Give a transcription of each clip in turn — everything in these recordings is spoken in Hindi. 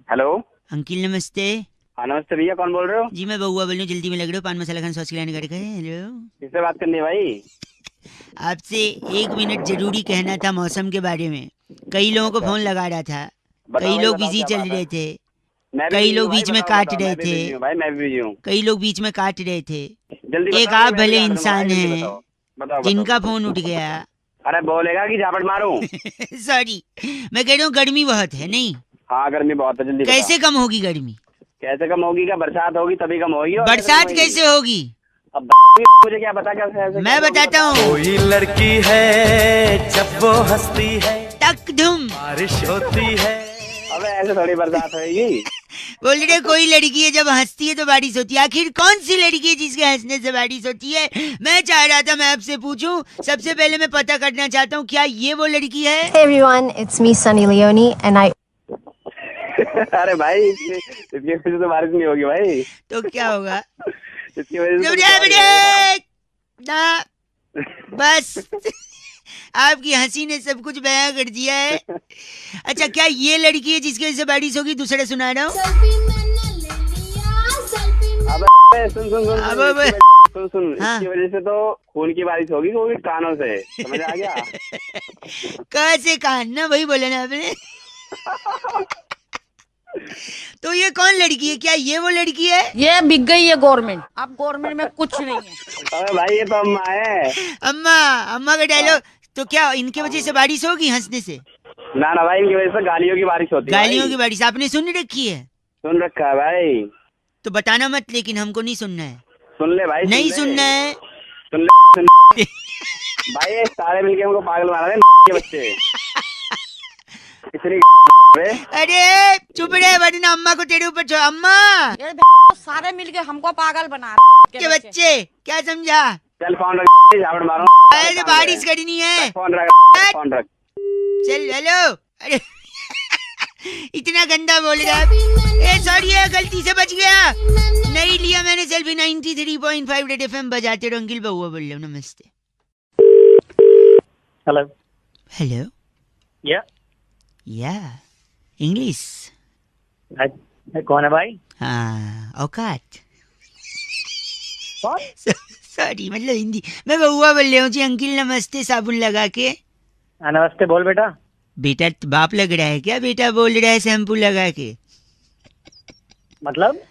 हेलो अंकिल नमस्ते। हाँ नमस्ते भैया, कौन बोल रहे हो? जी मैं बउआ बोल रही हूँ, जल्दी में लग रहे हो, पान मसाला खान सॉस खिलाने का है। हेलो, किससे बात करनी है भाई? आपसे 1 मिनट जरूरी कहना था मौसम के बारे में। कई लोगों को अच्छा, फोन लगा रहा था, बताओ कई भाई, लोग बताओ बिजी क्या चल बात है। रहे थे, मैं भी कई बिजी हूँ लोग भाई, बीच में बताओ काट बताओ। रहे मैं भी थे, बिजी हूँ भाई, मैं भी बिजी हूँ। कई लोग बीच में काट रहे थे। जल्दी एक बताओ, आप मैं भी भले काट दूंगा भाई, इंसान जल्दी हैं बताओ। बताओ बताओ जिनका बताओ। फोन उठ गया। अरे बोलेगा कि झापट मारूं? सॉरी, मैं कह रहा हूँ गर्मी बहुत है नहीं, हाँ गर्मी बहुत है, जल्दी बताओ। कैसे कम होगी गर्मी? कैसे कम होगी? क्या बरसात होगी तभी कम होगी? और कैसे कम बरसात होगी? कैसे होगी? अब मुझे क्या पता कैसे ऐसे मैं कैसे होगी बताता बरसात? हूँ। कोई लड़की है जब वो हंसती है तक धुम बारिश होती है। अबे ऐसे थोड़ी बरसात होगी। बोल रहे कोई लड़की है जब हंसती है तो बारिश होती है। आखिर कौन सी लड़की है जिसके हंसने से बारिश होती है? मैं चाह रहा था मैं आपसे पूछूं। सबसे पहले मैं पता करना चाहता हूँ, क्या ये वो लड़की है? Hey everyone, it's me Sunny Leone and I अरे भाई इसकी वजह से तो बारिश नहीं होगी भाई। तो क्या होगा? इसकी वजह से तो कुछ रुक और ही होगा। ना, बस आपकी हंसी ने सब कुछ बयां कर दिया है। अच्छा, क्या ये लड़की है जिसकी वजह से बारिश होगी? दूसरा सुना रहा हूँ। अबे सुन सुन सुन अब सुन सुन हाँ। इसकी वजह से तो खून की बारिश होगी, वो भी कानों से, समझ आ गया? कैसे कान ना, वही बोला ना आपने। तो ये कौन लड़की है? क्या ये वो लड़की है? ये बिक गई है गवर्नमेंट। अब गवर्नमेंट में कुछ नहीं है। अबे भाई ये तो अम्मा है। अम्मा, अम्मा का डायलॉग। तो क्या इनके वजह से बारिश होगी हंसने से? ना ना भाई, इनकी वजह से गालियों की बारिश होती है। गालियों भाई की बारिश आपने सुन रखी है? सुन रखा है भाई। तो बताना मत, लेकिन हमको नहीं सुनना है। सुन ले भाई, नहीं ले। सुनना है। सुन ले भाई, ये सारे मिलके हमको पागल बना रहे हैं के बच्चे। इतनी अरे चुप रहे, वरना अम्मा को तेरे ऊपर छोड़। अम्मा ये सारे मिलके हमको पागल बना रहे के बच्चे, क्या समझा? चल फोन रख, झापड़ मारो। अरे बारिश करनी है। फोन रख, फोन रख। चल हेलो। अरे इतना गंदा बोल रहा है। ए सॉरी है, गलती से बच गया। नहीं लिया मैंने सेल्फी। 93.5 रेड एफएम बजाते रहो। अंकिल बउआ बोल रहा हूँ, नमस्ते। हेलो। हेलो। या इंग्लिश? कौन है भाई? हाँ, औकात। कौन? सॉरी, मतलब हिंदी। मैं बउआ बोल रहा हूँ जी। अंकिल नमस्ते, साबुन लगा के। नमस्ते, बोल बेटा। बेटा तो बाप लग रहा है क्या? बेटा बोल रहा है शैम्पू लगा के। मतलब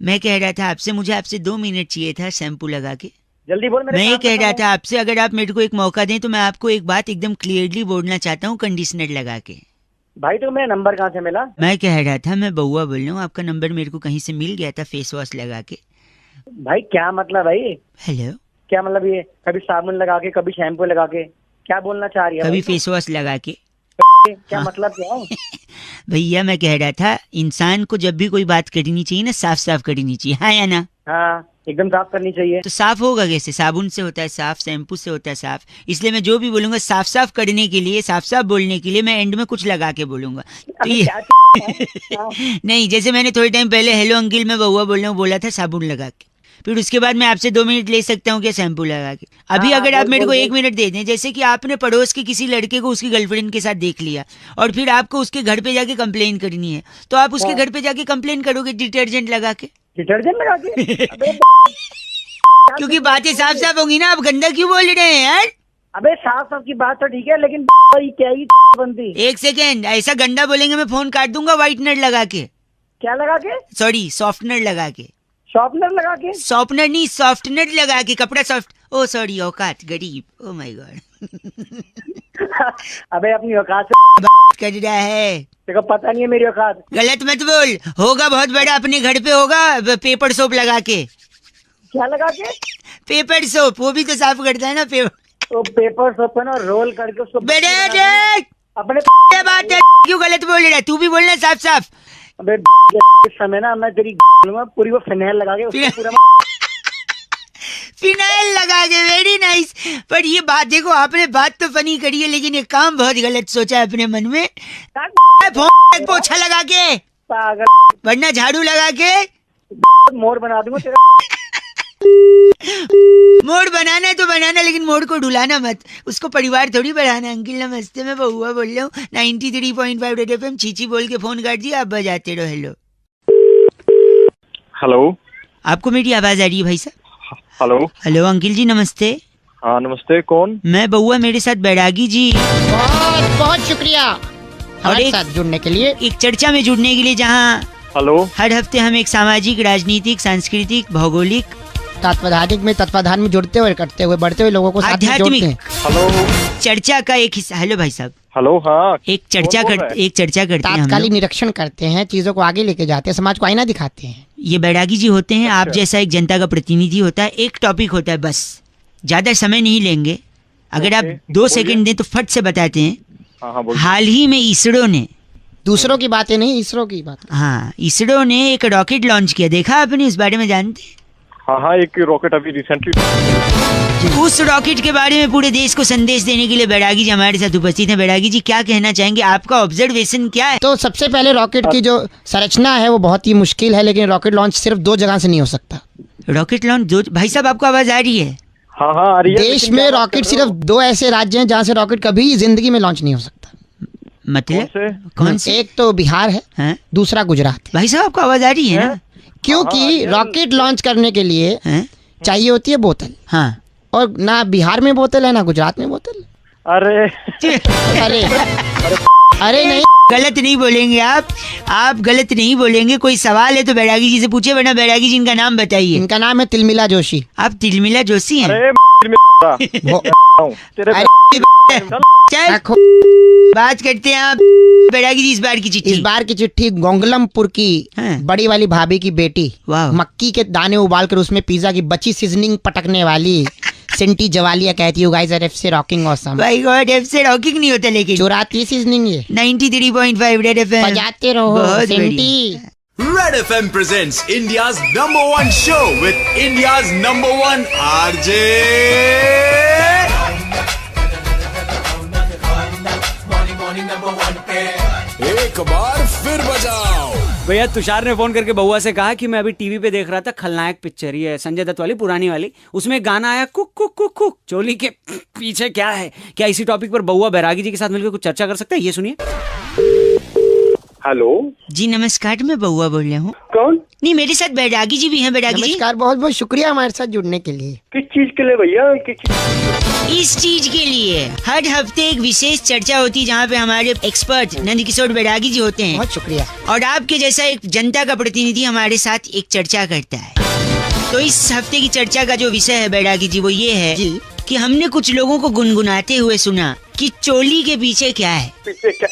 मैं कह रहा था आपसे, मुझे आपसे 2 मिनट चाहिए था शैम्पू लगा के। जल्दी बोल। मेरे मैं ये काम कह खत्म रहा है। था आपसे, अगर आप मेरे को एक मौका दें तो मैं आपको एक बात एकदम क्लियरली बोलना चाहता हूँ, कंडीशनर लगा के। भाई तो मेरा नंबर कहाँ से मिला? मैं कह रहा था, मैं बउआ बोल रहा हूँ, आपका नंबर मेरे को कहीं से मिल गया था फेस वॉश लगा के। भाई क्या मतलब भाई? हेलो। क्या मतलब ये कभी साबुन लगा के कभी शैम्पू लगा के, क्या बोलना चाह रही है? कभी भाई फेस वॉश लगा के। क्या मतलब क्या है? भैया मैं कह रहा था, इंसान को जब भी कोई बात करनी चाहिए ना, साफ साफ करनी चाहिए, हाँ या ना? हाँ एकदम साफ करनी चाहिए। तो साफ होगा कैसे? साबुन से होता है साफ, शैम्पू से होता है साफ। इसलिए मैं जो भी बोलूंगा साफ साफ करने के लिए, साफ साफ बोलने के लिए मैं एंड में कुछ लगा के बोलूंगा। तो ये नहीं, जैसे मैंने थोड़े टाइम पहले हेलो अंकिल मैं बउआ बोल रहा हूँ बोला था साबुन लगा के, फिर उसके बाद मैं आपसे 2 मिनट ले सकता हूँ क्या शैम्पू लगा के? अभी हाँ, अगर आप बोल, मेरे को बोल, 1 मिनट दे दें, जैसे कि आपने पड़ोस के किसी लड़के को उसकी गर्लफ्रेंड के साथ देख लिया और फिर आपको उसके घर पे जाके कंप्लेन करनी है, तो आप उसके घर पे जाके कंप्लेन करोगे डिटर्जेंट लगा के? डिटर्जेंट लगा के? क्योंकि बातें साफ साफ होंगी ना। आप गंदा क्यों बोल रहे हैं यार? अबे साफ साफ की बात तो ठीक है, लेकिन क्या ही बनती? 1 सेकेंड, ऐसा गंदा बोलेंगे मैं फोन काट दूंगा। व्हाइटनर लगा के, क्या लगा के? सॉरी सॉफ्टनर लगा के। शॉर्पनर लगा के? सॉफ्टनर नहीं, सॉफ्टनर लगा के, कपड़ा सॉफ्ट। ओ सॉरी, औकात गरीब। Oh my God. अबे अपनी औकात से कर रहा है, तेरे को पता नहीं है मेरी औकात। गलत मत बोल। होगा बहुत बड़ा, अपने घर पे होगा पेपर सोप लगा के। क्या लगा के? पेपर सोप, वो भी तो साफ करता है ना पेपर। तो पेपर सोप को ना रोल करके उसको बेटे अपने क्या बात है, क्यों गलत बोल रहा है? तू भी बोलना साफ साफ। अबे इस समय ना मैं तेरी पूरी वो फिनाइल लगा के उसको पूरा फिनाइल लगा के। Very nice. पर ये बात देखो, आपने बात तो फनी करी है, लेकिन ये काम बहुत गलत सोचा है अपने मन में। फोन पोछा लगा के, पागल वरना झाड़ू लगा के। मोर बना दूंगा तेरा। मोड़ बनाना है तो बनाना, लेकिन मोड़ को ढुलाना मत, उसको परिवार थोड़ी बढ़ाना। अंकिल नमस्ते, मैं बहुआ बोल रहा हूँ 93.5 रेड एफएम। चीची बोल के फोन काट दिया, आप बजाते रहो। हेलो हेलो, आपको मेरी आवाज आ रही है भाई साहब? हेलो हेलो अंकिल जी नमस्ते। हाँ नमस्ते, कौन? मैं बहुआ, मेरे साथ बैरागी जी। बहुत बहुत शुक्रिया और हमारे साथ जुड़ने के लिए। एक चर्चा में जुड़ने के लिए, जहाँ हेलो, हर हफ्ते हम एक सामाजिक, राजनीतिक, सांस्कृतिक, भौगोलिक, तत्वाधानिक में तत्वाधान में जुड़ते हुए, करते हुए, बढ़ते हुए लोगों को साथ में जोड़ते आध्यात्मिक हैं। हेलो, चर्चा का एक हिस्सा। हेलो भाई साहब, हेलो, हाँ एक चर्चा कौन बोल रहा करते हैं हम तात्कालिक लोग। निरीक्षण करते हैं, चीजों को आगे लेके जाते हैं, समाज को आईना दिखाते हैं। ये बैरागी जी होते हैं, आप जैसा एक जनता का प्रतिनिधि होता है। एक टॉपिक होता है बस, ज्यादा समय नहीं लेंगे। अगर आप 2 सेकंड दें तो फट से बताते हैं। हाँ हाँ बोलिए। हाल ही में इसरो ने, दूसरों की बातें नहीं, इसरो की बात। हाँ इसरो ने एक रॉकेट लॉन्च किया, देखा आपने? इस बारे में जानते हैं? हाँ हाँ, एक रॉकेट अभी रिसेंटली। उस रॉकेट के बारे में पूरे देश को संदेश देने के लिए बैरागी जी हमारे साथ उपस्थित हैं। बैरागी जी क्या कहना चाहेंगे, आपका ऑब्जर्वेशन क्या है? तो सबसे पहले रॉकेट की जो संरचना है वो बहुत ही मुश्किल है, लेकिन रॉकेट लॉन्च सिर्फ 2 जगह से नहीं हो सकता। रॉकेट लॉन्च दो, भाई साहब आपको आवाज आ रही है? हाँ हाँ आ रही है। देश लेकिन में क्या बात रॉकेट कर रहे हो? सिर्फ 2 ऐसे राज्य हैं जहाँ से रॉकेट कभी जिंदगी में लॉन्च नहीं हो सकता। मतलब कौन से? एक तो बिहार है, हैं? दूसरा गुजरात है। भाई साहब आपको आवाज आ रही है ना? क्योंकि रॉकेट लॉन्च करने के लिए हैं? चाहिए होती है बोतल, हाँ और ना बिहार में बोतल है ना गुजरात में बोतल। अरे अरे अरे नहीं, गलत नहीं बोलेंगे आप गलत नहीं बोलेंगे। कोई सवाल है तो बैरागी जी से पूछे, वरना बैरागी जी इनका नाम बताइए। इनका नाम है तिलमिला जोशी। आप तिलमिला जोशी हैं? अरे तेरे चल रखो। बात करते हैं आप। बैरागी जी इस बार की इस चिट्ठी। बार की चिट्ठी गोंगलमपुर की हाँ। बड़ी वाली भाभी की बेटी, वाह। मक्की के दाने उबालकर उसमें पिज्जा की बची सीजनिंग पटकने वाली सिंटी जवालिया कहती है, guys are FC rocking awesome. भाई गॉड, एफ से रॉकिंग नहीं होता, लेकिन चुराती सीजनिंग ये 93.5 रेड एफएम बजाते रहो बहुत सिंटी। Red FM presents India's #1 show with India's #1 RJ. एक बार फिर बजाओ। भैया तुषार ने फोन करके बउआ से कहा कि मैं अभी टीवी पे देख रहा था खलनायक पिक्चर, ये संजय दत्त वाली पुरानी वाली, उसमें एक गाना आया कुक कुक कुक कुक, चोली के पीछे क्या है। क्या इसी टॉपिक पर बउआ बैरागी जी के साथ मिलकर कुछ चर्चा कर सकता है? ये सुनिए। हेलो जी नमस्कार, मैं बउआ बोल रहा हूँ। कौन? नहीं, मेरे साथ बैरागी जी भी हैं। बैरागी जी नमस्कार, बहुत बहुत शुक्रिया हमारे साथ जुड़ने के लिए। किस चीज के लिए भैया? किस चीज? इस चीज के लिए हर हफ्ते एक विशेष चर्चा होती है जहाँ पे हमारे एक्सपर्ट नंदकिशोर बैरागी जी होते हैं, बहुत शुक्रिया। और आपके जैसा एक जनता का प्रतिनिधि हमारे साथ एक चर्चा करता है। तो इस हफ्ते की चर्चा का जो विषय है बैरागी जी, वो ये है जी। कि हमने कुछ लोगों को गुनगुनाते हुए सुना कि चोली के पीछे क्या है। पीछे क्या?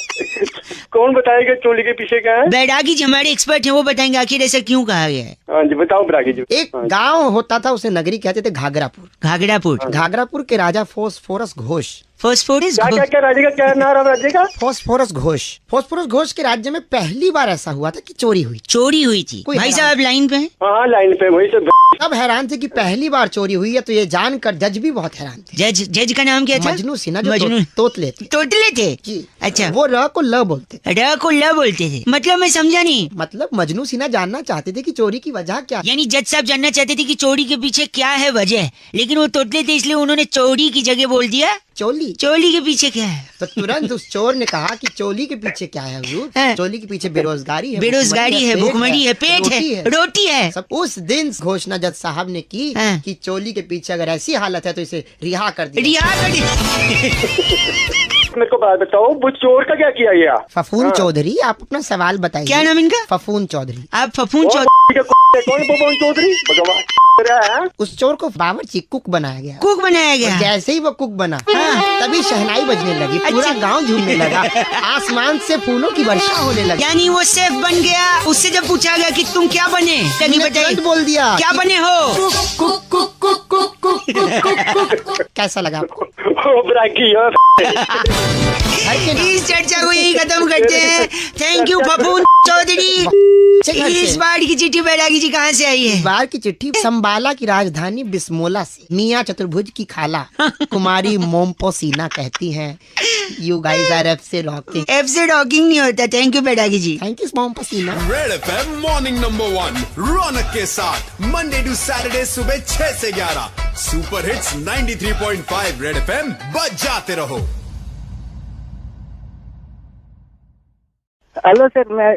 कौन बताएगा चोली के पीछे क्या है? बैरागी जी हमारे एक्सपर्ट हैं, वो बताएंगे आखिर ऐसा क्यों कहा गया है। हाँ जी बताओ ब्रागी जी। एक गांव होता था, उसे नगरी कहते थे घाघरापुर। घाघरापुर। घाघरापुर के राजा फोस्फोरस घोष। फॉस्फोरस क्या क्या क्या राज्य का क्या नाम राज्य का? फोस्फोरस घोष के राज्य में पहली बार ऐसा हुआ था कि चोरी हुई। चोरी हुई थी। कोई भाई हैरान- साहब लाइन पे हैं? हाँ लाइन पे वही से। अब हैरान थे कि पहली बार चोरी हुई है, तो ये जानकर जज भी बहुत हैरान थे। जज का नाम क्या था? मजनू सिन्हा, जो मजनू तोतले थे। तोतले थे। जी। अच्छा, वो र को ल बोलते थे। र को ल बोलते थे। मतलब मैं समझा नहीं। मतलब मजनू सिन्हा जानना चाहते थे कि चोरी की वजह क्या है। यानी जज साहब जानना चाहते थे कि चोरी के पीछे क्या है वजह, लेकिन वो तोतले थे इसलिए उन्होंने चोरी की जगह बोल दिया चोली। चोली के पीछे क्या है। तो तुरंत उस चोर ने कहा कि चोली के पीछे क्या है हुजूर? हाँ। चोली के पीछे बेरोजगारी है, बेरोजगारी है, भुखमरी है, पेट रोटी है, रोटी है। सब उस दिन घोषणा जज साहब ने की हाँ। कि चोली के पीछे अगर ऐसी हालत है तो इसे रिहा कर दिया। रिहा कर दिया। मेरे को बात बताओ, वो चोर का क्या किया गया? फफून चौधरी, आप अपना सवाल बताइए। क्या नाम इनका? फफून चौधरी। आप फफून कौन पवन चौधरी? भगवान है? उस चोर को बावर्ची कुक बनाया गया। कुक बनाया गया। जैसे ही वो कुक बना, तभी शहनाई बजने लगी, पूरा अच्छा। गांव झूमने लगा, आसमान से फूलों की वर्षा होने लगी। यानी वो शेफ बन गया। उससे जब पूछा गया कि तुम क्या बने, तभी उसने बताइए तुरंत बोल दिया क्या बने हो। कैसा लगा आपको? ओ ब्रागी हो। इस चर्चा को यही खत्म करते हैं। थैंक यू फफून चौधरी। इस बार की चिट्ठी बैरागी जी कहाँ से आई इस है? बार की चिट्ठी संबाला की राजधानी बिस्मोला से मियाँ चतुर्भुज की खाला कुमारी मोम्पोसीना कहती हैं You guys are FC rocking. F से रॉकिंग नहीं होता। Thank you Bairagi ji. Thank you, Mom Pasina. Red FM morning number 1 Raunak के साथ मंडे टू सैटरडे सुबह 6 से 11 सुपर हिट्स 93.5 रेड एफएम बजाते रहो। हेलो सर, मैं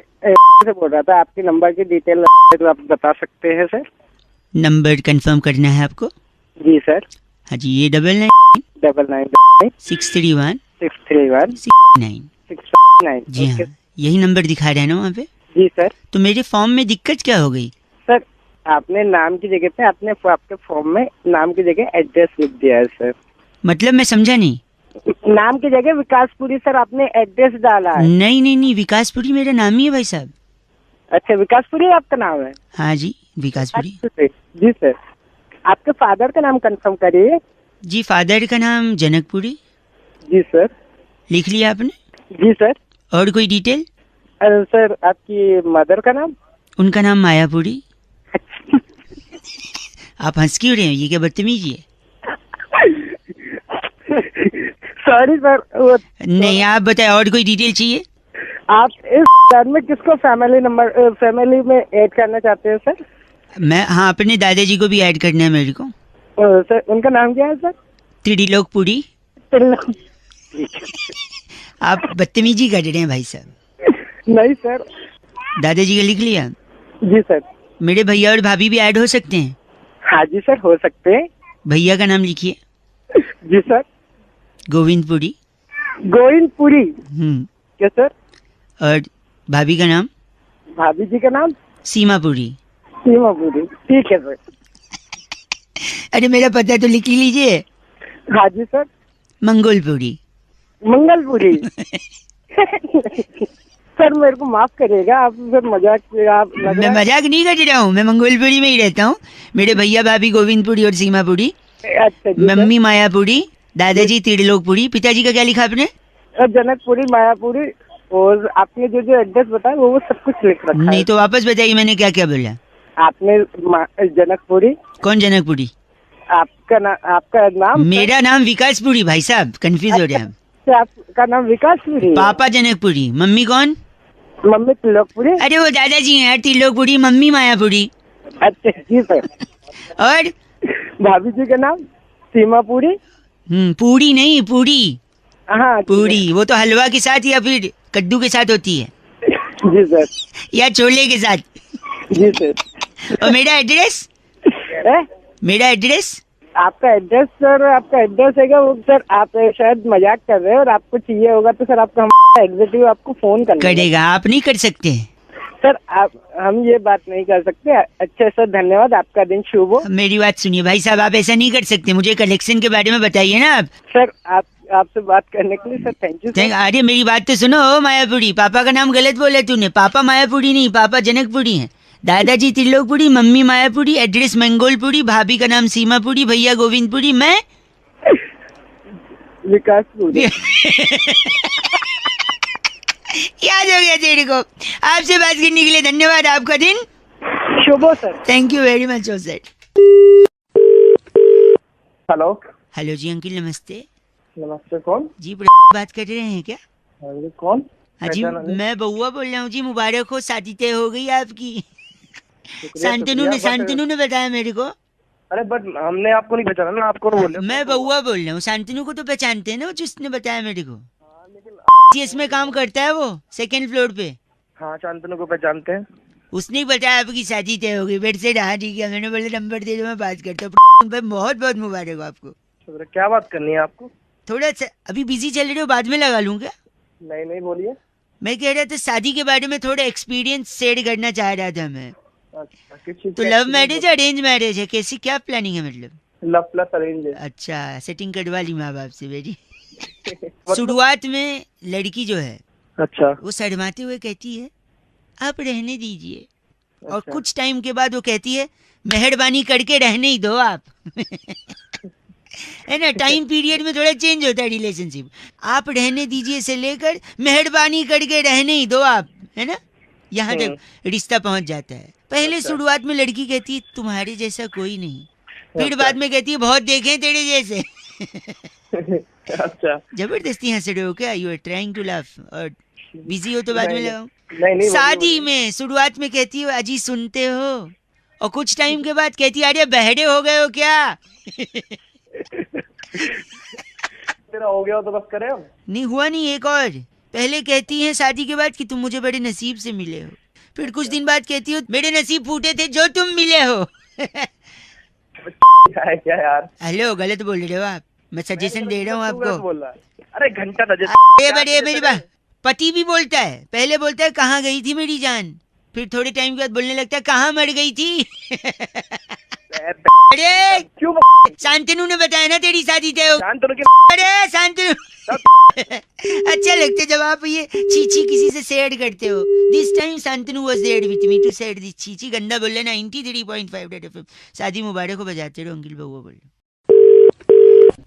से बोल रहा था, आपके नंबर की डिटेल तो आप बता सकते हैं सर? नंबर कंफर्म करना है आपको? जी सर। हाँ जी, ये 99 99 631 631 69। 659। जी हाँ, यही नंबर दिखा रहा है ना वहाँ पे? जी सर। तो मेरे फॉर्म में दिक्कत क्या हो गई? सर, आपने नाम की जगह पे आपके फॉर्म में नाम की जगह एड्रेस लिख दिया है सर। मतलब मैं समझा नहीं। नाम की जगह विकासपुरी सर आपने एड्रेस डाला है। नहीं नहीं नहीं, विकासपुरी मेरा नाम ही है भाई साहब। अच्छा, विकासपुरी आपका नाम है? हाँ जी, विकासपुरी। जी सर। आपके फादर का नाम कंफर्म करिए। जी, फादर का नाम जनकपुरी। जी सर। लिख लिया आपने? जी सर। और कोई डिटेल? सर, आपकी मदर का नाम? उनका नाम मायापुरी। आप हंस क्यों रहे हैं? ये क्या बदतमीजी है? Sorry sir. नहीं, आप बताएं, और कोई डिटेल चाहिए? आप इस घर में किसको फैमिली में ऐड करना चाहते हैं सर? मैं, हाँ, अपने दादाजी को भी ऐड करना है मेरे को। सर, उनका नाम क्या है सर? त्रिलोकपुरी। आप बदतमीजी कर रहे हैं भाई साहब। नहीं सर। दादाजी का लिख लिया? जी सर। मेरे भैया और भाभी भी ऐड हो सकते हैं? हाँ जी सर, हो सकते हैं। भैया का नाम लिखिए। जी सर। गोविंदपुरी। गोविंदपुरी। क्या सर? और भाभी का नाम? भाभी जी का नाम? सीमापुरी। सीमापुरी, ठीक है सर। अरे मेरा पता तो लिख लीजिए। हाँ जी सर। मंगोलपुरी। मंगलपुरी। सर, मेरे को माफ करिएगा, आप सर मजाक मैं मजाक नहीं कर रहा हूँ, मैं मंगोलपुरी में ही रहता हूँ। मेरे भैया भाभी गोविंदपुरी और सीमापुरी। अच्छा जी। मम्मी मायापुरी, दादाजी त्रिलोकपुरी। पिताजी का क्या लिखा आपने? जनकपुरी, मायापुरी, और आपने जो एड्रेस बताया वो सब कुछ लिख रखा है। नहीं तो वापस बताइए, मैंने क्या क्या बोला? आपने जनकपुरी। कौन जनकपुरी? आपका नाम? मेरा नाम विकासपुरी भाई साहब, कंफ्यूज हो रहे हैं। आपका नाम विकासपुरी? पापा जनकपुरी। मम्मी कौन? मम्मी त्रिलोकपुरी। अरे वो दादाजी हैं यार, त्रिलोकपुरी। मम्मी मायापुरी। अच्छा जी सर। और भाभी जी का नाम? सीमापुरी। पूरी नहीं, पूरी। हाँ, पूरी वो तो हलवा के साथ या फिर कद्दू के साथ होती है। जी सर। या छोले के साथ। जी सर। और मेरा एड्रेस? मेरा एड्रेस? आपका एड्रेस सर, आपका एड्रेस है वो सर, आप शायद मजाक कर रहे हैं और आपको चाहिए होगा तो सर आपका एग्जीक्यूटिव आपको फोन करेगा। आप नहीं कर सकते सर, हम ये बात नहीं कर सकते। अच्छा सर, धन्यवाद, आपका दिन शुभ हो। मेरी बात सुनिए भाई साहब, आप ऐसा नहीं कर सकते। मुझे कलेक्शन के बारे में बताइए ना आप। सर, आपसे बात करने के लिए सर थैंक यू। अरे मेरी बात तो सुनो मायापुरी। पापा का नाम गलत बोला तूने। पापा मायापुरी नहीं, पापा जनकपुरी हैं। दादाजी त्रिलोकपुरी, मम्मी मायापुरी, एड्रेस मंगोलपुरी, भाभी का नाम सीमापुरी, भैया गोविंदपुरी, मैं विकासपुरी। याद हो गया तेरे को। आपसे बात करने के लिए धन्यवाद। आपका दिन शुभ हो sir. Thank you very much sir. Hello. Hello जी अंकिल, नमस्ते। नमस्ते, कौन जी? बात कर रहे हैं क्या? कौन? हाँ जी, मैं बउआ बोल रहा हूँ जी। मुबारक हो, शादी तय हो गई आपकी। शांतनु ने बताया मेरे को। अरे बट हमने आपको नहीं पहचाना ना, आपको बोल रहे। मैं बउआ बोल रहा हूँ। शांतनु को तो पहचानते हैं ना, वो जिसने बताया मेरे को। इसमें काम करता है वो, सेकंड फ्लोर पे। हाँ, शांतनु को पहचानते हैं। उसने बताया आपकी शादी तय हो गई। बेड से हाँ ठीक है, मैंने बोले नंबर दे दो, मैं बात करता हूँ। बहुत बहुत मुबारक हो आपको। क्या बात करनी है आपको? थोड़ा अभी बिजी चल रहे हो, बाद में लगा लूँ क्या? नहीं बोलिए। मैं कह रहा था शादी के बारे में थोड़ा एक्सपीरियंस शेयर करना चाह रहा था मैं। अच्छा, तो लव मैरिज अरेंज मैरिज है? कैसी क्या प्लानिंग है मतलब? लव प्लस अरेंज है। अच्छा, सेटिंग करवा ली माँ बाप से मेरी। शुरुआत में लड़की जो है, अच्छा, वो शर्माते हुए कहती है आप रहने दीजिए। और कुछ टाइम के बाद वो कहती है मेहरबानी करके रहने ही दो आप। है ना, टाइम पीरियड में थोड़ा चेंज होता है रिलेशनशिप। आप रहने दीजिए से लेकर मेहरबानी करके रहने ही दो आप, है ना, यहाँ तक रिश्ता पहुंच जाता है। पहले शुरुआत में लड़की कहती है तुम्हारे जैसा कोई नहीं, फिर बाद में कहती है बहुत देखे तेरे जैसे। अच्छा जबरदस्ती हंस रहे हो क्या? You are trying to laugh और बिजी हो तो बाद में लगाओ। नहीं शादी में शुरुआत में कहती हो अजी सुनते हो, और कुछ टाइम के बाद कहती है अरे बहरे हो गए हो क्या? तेरा हो गया हो तो बस करे हम। नहीं हुआ नहीं, एक और। पहले कहती है शादी के बाद कि तुम मुझे बड़े नसीब से मिले हो, फिर कुछ दिन बाद कहती हो मेरे नसीब फूटे थे जो तुम मिले हो। क्या यार? हेलो, गलत बोल रहे हो आप, मैं सजेशन दे रहा हूँ आपको। बोल रहा है। अरे घंटा बड़े मेरी बात, पति भी बोलता है, पहले बोलता है कहाँ गई थी मेरी जान, फिर थोड़े टाइम के बाद बोलने लगता है कहाँ मर गई थी। अरे क्यों? शांतनु ने बताया ना तेरी शादी तय हो। शांतनु की अरे शांतनु। अच्छा लगता है जब आप ये चीची किसी से शेयर करते हो। This time Shantanu was there with me to share this चीची। गंदा बोल रहे 93.5 रेड एफएम। शादी मुबारक हो बजाते रहो अंकिल बउआ बोल।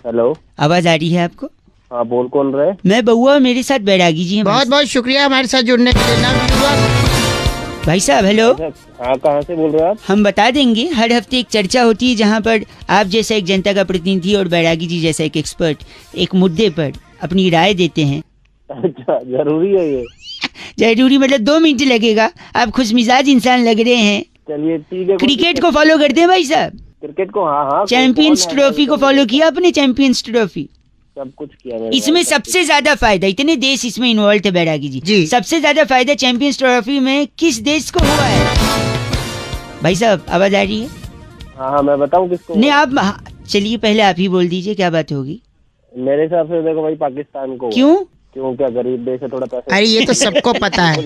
हेलो, आवाज आ रही है आपको? हाँ बोल, कौन रहे? मैं बउआ, मेरे साथ बैरागी जी हैं। बहुत बहुत शुक्रिया हमारे साथ जुड़ने के लिए ना। भाई साहब हेलो। हाँ, कहाँ से बोल रहे हो आप? हम बता देंगे, हर हफ्ते एक चर्चा होती है जहाँ पर आप जैसा एक जनता का प्रतिनिधि और बैरागी जी जैसा एक एक्सपर्ट एक मुद्दे पर अपनी राय देते हैं। अच्छा, जरूरी है ये? जरूरी मतलब 2 मिनट लगेगा। आप खुश मिजाज इंसान लग रहे हैं। चलिए ठीक है। क्रिकेट को फॉलो करते हैं भाई साहब? क्रिकेट को हाँ। चैंपियंस ट्रॉफी को फॉलो किया आपने? चैंपियंस ट्रॉफी सब कुछ किया मैंने। इसमें सबसे ज्यादा फायदा, इतने देश इसमें इन्वॉल्व थे बैरागी जी, सबसे ज्यादा फायदा चैंपियंस ट्रॉफी में किस देश को हुआ है? भाई साहब आवाज आ रही है? हाँ, मैं बताऊँ किसको? नहीं आप चलिए पहले आप ही बोल दीजिए, क्या बात होगी? मेरे हिसाब से देखो भाई, पाकिस्तान को। क्यों? क्यों, क्या गरीब देश है, थोड़ा पैसा। अरे ये तो सबको पता है।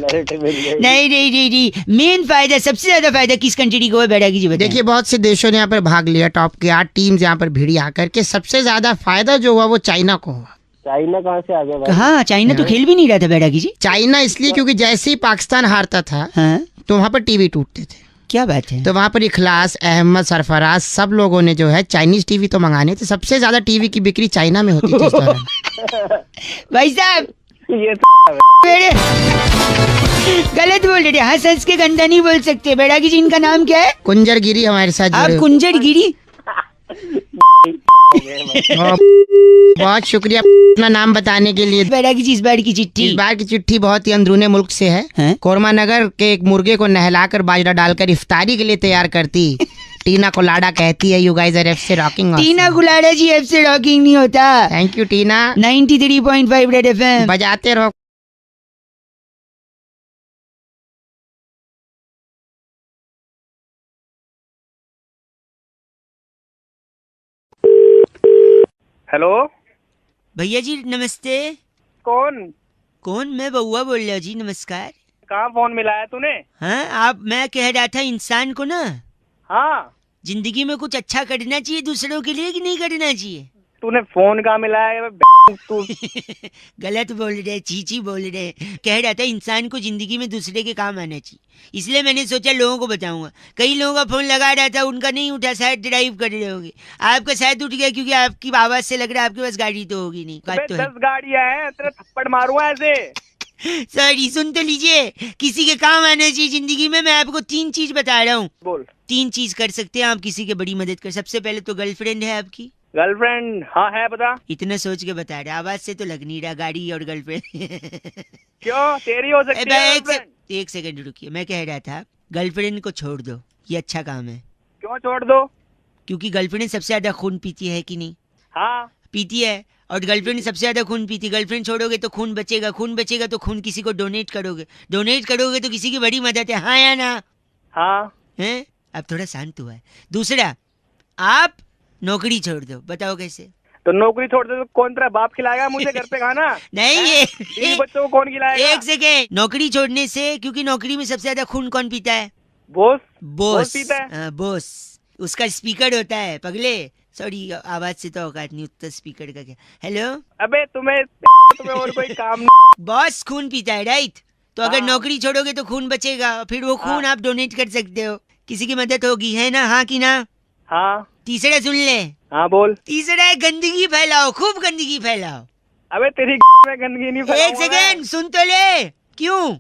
नहीं, मेन फायदा, सबसे ज्यादा फायदा किस कंट्री को है बैरागी जी बताएं? देखिए बहुत से देशों ने यहाँ पर भाग लिया, टॉप के 8 टीम्स यहाँ पर भिड़ी आकर के। सबसे ज्यादा फायदा जो हुआ वो चाइना को हुआ। चाइना कहाँ से आ गया भाई? हाँ, चाइना तो खेल भी नहीं रहा था बैरागी जी। चाइना इसलिए क्योंकि जैसे ही पाकिस्तान हारता था हाँ? तो वहाँ पर टीवी टूटते थे। क्या बात है? तो वहाँ पर इखलास, अहमद, सरफराज सब लोगों ने जो है चाइनीज टीवी तो मंगाने थे। सबसे ज्यादा टीवी की बिक्री चाइना में होती थी उस दौरान। भाई साहब ये मेरे गलत बोल रहे, हंस हंस के गंदा नहीं बोल सकते। बैरागी जी इनका नाम क्या है? कुंजर गिरी हमारे साथ आप जुड़े। कुंजर गिरी? बहुत शुक्रिया अपना नाम बताने के लिए। बैरागी जी इस बार की चिट्ठी, इस बार की चिट्ठी बहुत ही अंदरूने मुल्क से है। कोरमा नगर के एक मुर्गे को नहलाकर बाजरा डालकर इफ्तारी के लिए तैयार करती टीना कोलाडा कहती है you guys are FC rocking. Tina Colada ji FC rocking नहीं होता। Thank you Tina. 93.5 red FM बजाते रहो। हेलो भैया जी नमस्ते। कौन? मैं बउआ बोल रहा हूँ जी, नमस्कार। कहाँ फोन मिलाया तूने? हाँ आप, मैं कह रहा था इंसान को ना हाँ, जिंदगी में कुछ अच्छा करना चाहिए दूसरों के लिए कि नहीं करना चाहिए? तूने फोन कहाँ मिलाया? तू गलत बोल रहे, चीची बोल रहे। कह रहा था इंसान को जिंदगी में दूसरे के काम आना चाहिए, इसलिए मैंने सोचा लोगों को बताऊंगा। कई लोगों का फोन लगा रहा था, उनका नहीं उठा, शायद ड्राइव कर रहे होंगे। आपका शायद उठ गया क्योंकि आपकी आवाज से लग रहा है आपके पास गाड़ी तो होगी नहीं। बात तो है। 10 गाड़ियाँ हैं, तेरे थप्पड़ मारूंगा ऐसे। सॉरी, सुन तो लीजिए, किसी के काम आना चाहिए जिंदगी में। मैं आपको 3 चीज बता रहा हूँ। बोल। 3 चीज कर सकते हैं आप किसी के बड़ी मदद कर। सबसे पहले तो गर्लफ्रेंड है आपकी? गर्लफ्रेंड हाँ है, बता। इतना सोच के बता रहे, आवाज से तो लग नहीं रहा। गाड़ी और गर्लफ्रेंड क्यों, तेरी हो सकती है? एक सेकंड रुकिए, मैं कह रहा था गर्लफ्रेंड को छोड़ दो, ये अच्छा काम है। क्यों छोड़ दो? क्योंकि गर्लफ्रेंड सबसे ज्यादा खून पीती है कि नहीं? हाँ पीती है, और गर्लफ्रेंड सबसे ज्यादा खून पीती। गर्लफ्रेंड छोड़ोगे तो खून बचेगा, खून बचेगा तो खून किसी को डोनेट करोगे, डोनेट करोगे तो किसी की बड़ी मदद है। हाँ या ना? हाँ हैं? अब थोड़ा शांत हुआ है। दूसरा, आप नौकरी छोड़ दो। बताओ कैसे? तो नौकरी छोड़ दे तो कौन तेरा बाप खिलाएगा मुझे घर पे खाना? नहीं, ये बच्चों को कौन खिलाएगा? एक सेकेंड। नौकरी छोड़ने से, क्योंकि नौकरी में सबसे ज्यादा खून कौन पीता है? बॉस पीता है। बॉस, उसका स्पीकर होता है पगले। सॉरी, आवाज से तो औकात नहीं उतना, स्पीकर का क्या। हेलो, अबे तुम्हें और कोई काम नहीं। बॉस खून पीता है, राइट? तो अगर नौकरी छोड़ोगे तो खून बचेगा, फिर वो खून आप डोनेट कर सकते हो, किसी की मदद होगी, है ना? हाँ कि ना? हाँ। तीसरा सुन ले। हाँ बोल। तीसरा है गंदगी फैलाओ, खूब गंदगी फैलाओ। अबे तेरी में गंदगी नहीं फैलाऊंगा। एक सेकेंड सुन तो ले। क्यों?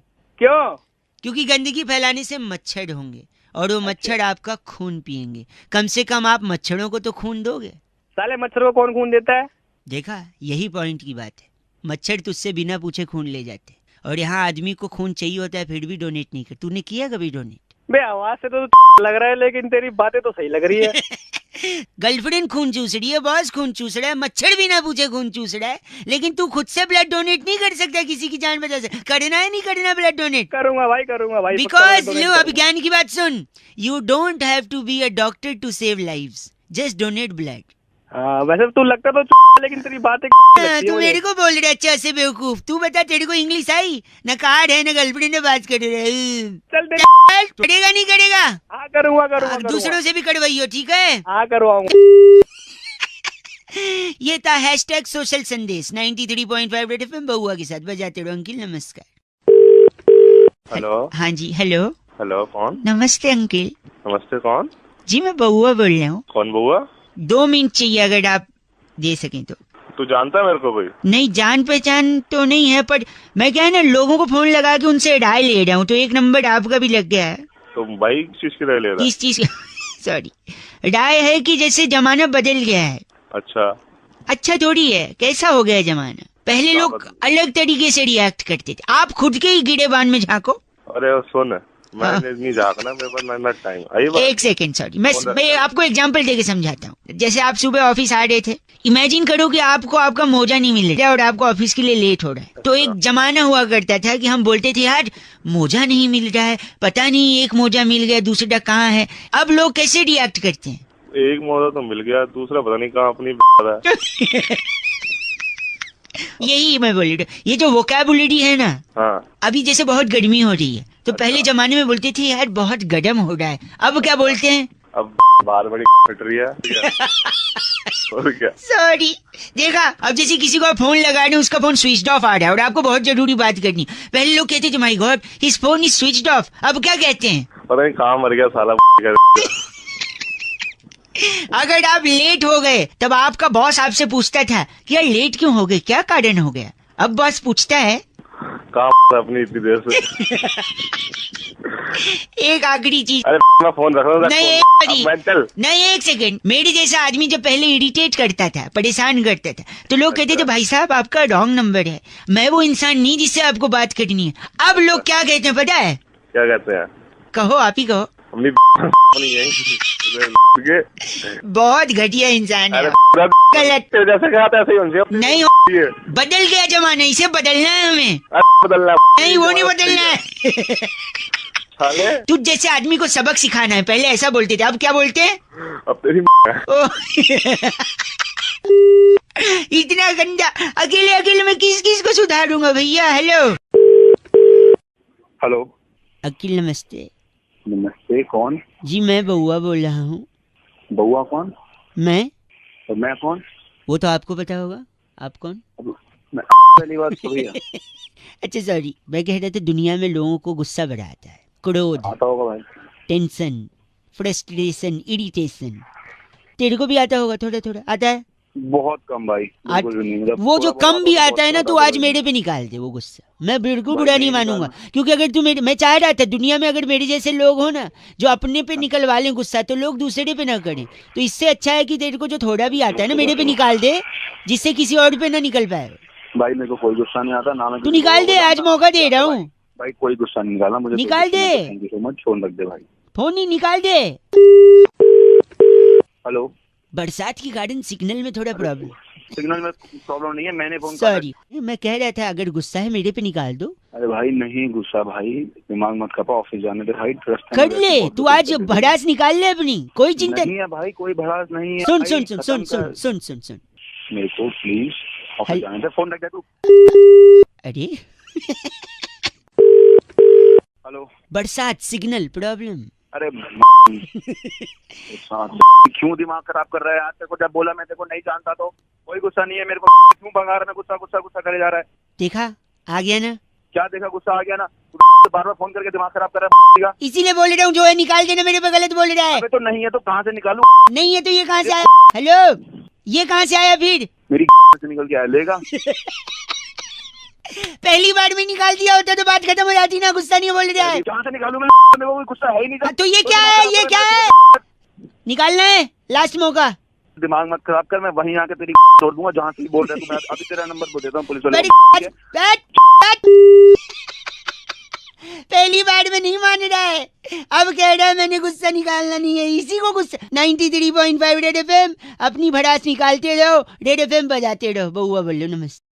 क्योंकि गंदगी फैलाने से मच्छर होंगे और वो मच्छर आपका खून पिएंगे। कम से कम आप मच्छरों को तो खून दोगे। साले मच्छरों को कौन खून देता है? देखा, यही पॉइंट की बात है। मच्छर तुझसे बिना पूछे खून ले जाते, और यहाँ आदमी को खून चाहिए होता है फिर भी डोनेट नहीं कर। तूने किया कभी डोनेट? बे आवाज से तो लग रहा है, लेकिन तेरी बातें तो सही लग रही है। गर्लफ्रेंड खून चूस रही है, बॉस खून चूस रहा है, मच्छर बिना पूछे खून चूस रहा है, लेकिन तू खुद से ब्लड डोनेट नहीं कर सकता किसी की जान बचा से। करना है नहीं करना ब्लड डोनेट? करूंगा भाई, करूंगा भाई। बिकॉज लो, अब ज्ञान की बात सुन, you don't have to be a doctor to save lives, just donate blood. हाँ, वैसे तू लगता तो लेकिन तेरी बातें तू मेरे को बोल रहा है अच्छा से बेवकूफ। तू बता, तेरे को इंग्लिश आई? न कार्ड है न गर्लफ्रेंड ने बात कर रहे। चल करेगा नहीं करेगा? हाँ करूंगा अब दूसरों से भी करवाइयो, ठीक है? हाँ करवाऊंगा। ये था हैशटैग सोशल संदेश 93.5 रेड एफएम बहुआ के साथ। बजाते रहो अंकिल। नमस्कार। हेलो। हाँ जी, हेलो। हेलो, कौन? नमस्ते अंकिल। नमस्ते, कौन? जी मैं बहुआ बोल रहा हूँ। कौन बहुआ? 2 मिनट चाहिए अगर आप दे सकें तो। तू जानता है मेरे को कोई? नहीं, जान पहचान तो नहीं है, पर मैं क्या है ना, लोगों को फोन लगा के उनसे राय ले रहा हूँ, तो एक नंबर आपका भी लग गया है। तो भाई किस चीज की राय ले रहा है? किस चीज सॉरी, राय है कि जैसे जमाना बदल गया है। अच्छा थोड़ी है, कैसा हो गया जमाना? पहले लोग अलग तरीके से रिएक्ट करते थे, आप खुद के ही गिरेबान में झांको। अरे सुन, मैंने नहीं झांकना, मेरे पास ना टाइम। एक सेकंड, सॉरी, मैं आपको एग्जांपल देके समझाता हूँ। जैसे आप सुबह ऑफिस आ रहे थे, इमेजिन करो कि आपको आपका मोजा नहीं मिल रहा है और आपको ऑफिस के लिए लेट हो रहा है। तो एक जमाना हुआ करता था कि हम बोलते थे यार मोजा नहीं मिल रहा है, पता नहीं एक मोजा मिल गया दूसरा कहाँ है। अब लोग कैसे रिएक्ट करते हैं? एक मोजा तो मिल गया, दूसरा पता नहीं कहाँ अपनी यही मैं बोल रहा हूँ, ये जो वोकैबुलरी है ना। हाँ। अभी जैसे बहुत गर्मी हो रही है, तो पहले जमाने में बोलते थे यार बहुत गर्म हो रहा है, अब क्या बोलते हैं? अब बाल बड़ी फट रही है। और क्या? सॉरी, देखा, अब जैसे किसी को फोन लगा रहे, उसका फोन स्विच ऑफ आ रहा है और आपको बहुत जरूरी बात करनी। पहले लोग कहते थे my God his phone is switched off, अब क्या कहते हैं? पता नहीं कहाँ मर गया साला। अगर आप लेट हो गए तब आपका बॉस आपसे पूछता था कि यार लेट क्यों हो गए, क्या कारण हो गया? अब बॉस पूछता है कहाँ अपनी इतनी देर से। एक आखिरी चीज। अरे मैं फोन रख रहा हूँ। नहीं, एक सेकंड। मेरे जैसा आदमी जब पहले इरिटेट करता था, परेशान करता था, तो लोग कहते थे भाई साहब आपका रॉन्ग नंबर है, मैं वो इंसान नहीं जिससे आपको बात करनी है। अब लोग क्या कहते हैं पता है? क्या कहते हैं? कहो, आप ही कहो। बहुत घटिया इंसान है। गलत। नहीं, बदल गया जमाना, इसे बदलना है हमें। बदलना नहीं, वो नहीं बदलना है। तुझ जैसे आदमी को सबक सिखाना है। पहले ऐसा बोलते थे, अब क्या बोलते हैं? अब तेरी इतना गंदा। अकेले अकेले मैं किस किस को सुधारूंगा भैया। हेलो हेलो अकिल, नमस्ते। नमस्ते, कौन? जी मैं बउआ बोल रहा हूँ। बउआ कौन? मैं? और मैं कौन? वो तो आपको पता होगा। आप कौन? पहली बात तो भैया। अच्छा सॉरी, मैं कह रहा था दुनिया में लोगों को गुस्सा बढ़ा आता है, क्रोध आता होगा भाई, टेंशन, फ्रस्ट्रेशन, इरिटेशन। तेरे को भी आता होगा? थोड़ा थोड़ा आता है? बहुत कम भाई। वो जो कम भी आता है ना, तो आज मेरे पे निकाल दे वो गुस्सा। मैं बिल्कुल बुरा नहीं मानूंगा, क्योंकि अगर तू मैं चाह रहा था दुनिया में अगर मेरे जैसे लोग हो ना जो अपने पे निकलवा लें गुस्सा, तो लोग दूसरे पे ना करें। तो इससे अच्छा है कि तेरे को जो थोड़ा भी आता है ना मेरे पे निकाल दे, जिससे किसी और पे ना निकल पाए। भाई मेरे को कोई गुस्सा नहीं आता ना। तू निकाल दे, आज मौका दे रहा हूँ। भाई कोई गुस्सा नहीं निकाला मुझे। निकाल दे। Thank you so much. Phone रख दे भाई। फोन ही निकाल दे। हेलो। बरसात के कारण सिग्नल में थोड़ा प्रॉब्लम। सिग्नल में प्रॉब्लम नहीं है, मैंने फोन। सॉरी, मैं कह रहा था अगर गुस्सा है मेरे पे निकाल दो। अरे भाई नहीं गुस्सा भाई, दिमाग मत खपा, ऑफिस जाने दे भाई। कर ले तू, आज भड़ास निकाल ले अपनी, कोई चिंता नहीं है भाई, कोई भड़ास नहीं है। सुन सुन सुन सुन सुन सुन सुन सुन मेरे को प्लीज ऑफिस जाने दे। फोन रख दे तू। अरे हेलो। बरसात सिग्नल प्रॉब्लम। अरे क्यों दिमाग खराब कर रहा है? आज तेरे को जब बोला मैं तेरे को नहीं जानता तो कोई गुस्सा नहीं है मेरे को। क्यों भगा रहा है? गुस्सा गुस्सा गुस्सा करे जा रहा है। देखा आ गया ना? क्या देखा? गुस्सा आ गया ना? बार बार फोन करके दिमाग खराब कर रहा है। इसीलिए बोल रहा हूँ, जो है निकाल देना, मेरे पे गलत बोल रहा है। अबे तो नहीं है तो कहाँ से निकालूं? नहीं है तो ये कहाँ से आया? हेलो, ये कहाँ से आया फिर? मेरी से निकल के आया, लेगा। पहली बार में निकाल दिया होता तो बात खत्म हो जाती ना। गुस्सा नहीं बोल रहा है। कहाँ से निकालूं मैं? मेरे को गुस्सा है ही नहीं। तो ये क्या है? ये क्या है? निकालना है, लास्ट मौका। दिमाग मत खराब कर, मैं वहीं आके तेरी छोड़ दूंगा जहाँ से बोल रहे तू। मैं अभी तेरा नंबर बोल देता हूँ पुलिस वाले को। पहली बार में नहीं मान रहा है, अब कह रहा है मैंने गुस्सा निकालना नहीं है, इसी को गुस्सा। 93.5 रेड एफएम, अपनी भड़ास निकालते रहो, रेड एफएम बजाते रहो। बउआ बोलो नमस्ते।